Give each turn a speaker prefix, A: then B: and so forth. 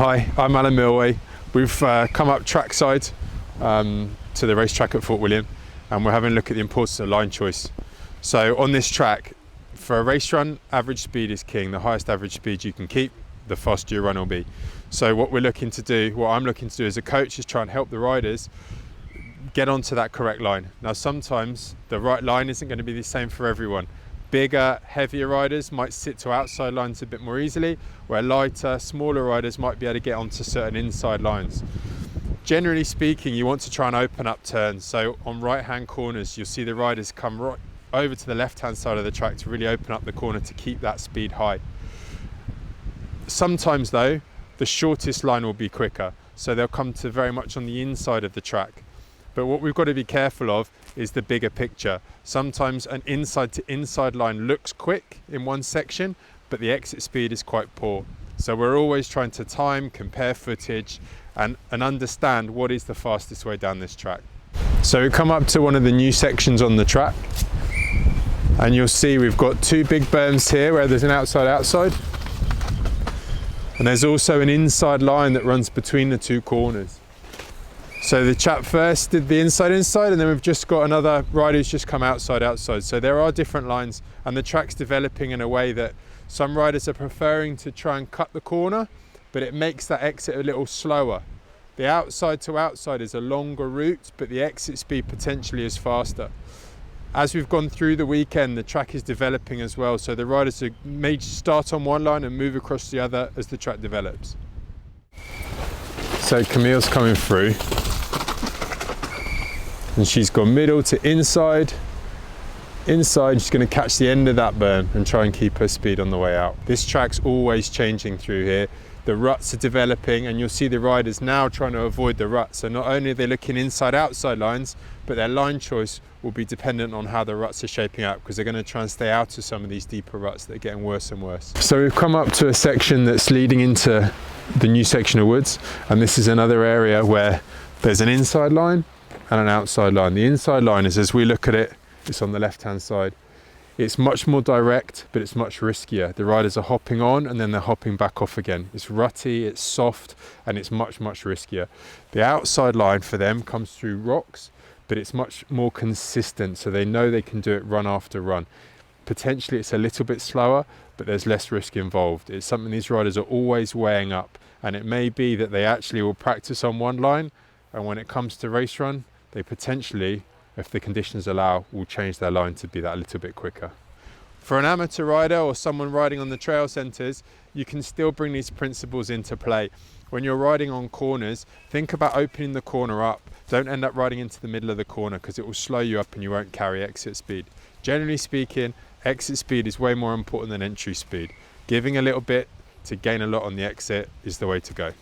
A: Hi, I'm Alan Milway. We've come up trackside to the racetrack at Fort William, and we're having a look at the importance of line choice. So on this track, for a race run, average speed is king. The highest average speed you can keep, the faster your run will be. So what I'm looking to do as a coach is try and help the riders get onto that correct line. Now sometimes the right line isn't going to be the same for everyone. Bigger, heavier riders might sit to outside lines a bit more easily, where lighter, smaller riders might be able to get onto certain inside lines. Generally speaking, you want to try and open up turns. So on right-hand corners, you'll see the riders come right over to the left-hand side of the track to really open up the corner to keep that speed high. Sometimes though, the shortest line will be quicker, so they'll come to very much on the inside of the track. But what we've got to be careful of is the bigger picture. Sometimes an inside to inside line looks quick in one section, but the exit speed is quite poor. So we're always trying to time, compare footage, and understand what is the fastest way down this track. So we come up to one of the new sections on the track, and you'll see we've got two big berms here where there's an outside, and there's also an inside line that runs between the two corners. So the chap first did the inside, and then we've just got another rider who's just come outside. So there are different lines, and the track's developing in a way that some riders are preferring to try and cut the corner, but it makes that exit a little slower. The outside to outside is a longer route, but the exit speed potentially is faster. As we've gone through the weekend, the track is developing as well, so the riders may start on one line and move across the other as the track develops. So Camille's coming through, and she's gone middle to inside. She's going to catch the end of that berm and try and keep her speed on the way out. This track's always changing through here. The ruts are developing, and you'll see the riders now trying to avoid the ruts. So not only are they looking inside outside lines, but their line choice will be dependent on how the ruts are shaping up, because they're going to try and stay out of some of these deeper ruts that are getting worse and worse. So we've come up to a section that's leading into the new section of woods, and this is another area where there's an inside line and an outside line. The inside line is, as we look at it, it's on the left hand side. It's much more direct, but it's much riskier. The riders are hopping on and then they're hopping back off again. It's rutty, it's soft, and it's much riskier. The outside line for them comes through rocks, but it's much more consistent, so they know they can do it run after run. Potentially it's a little bit slower, but there's less risk involved. It's something these riders are always weighing up, and it may be that they actually will practice on one line, and when it comes to race run, they potentially, if the conditions allow, will change their line to be that little bit quicker. For an amateur rider or someone riding on the trail centres, you can still bring these principles into play. When you're riding on corners, think about opening the corner up. Don't end up riding into the middle of the corner, because it will slow you up and you won't carry exit speed. Generally speaking, exit speed is way more important than entry speed. Giving a little bit to gain a lot on the exit is the way to go.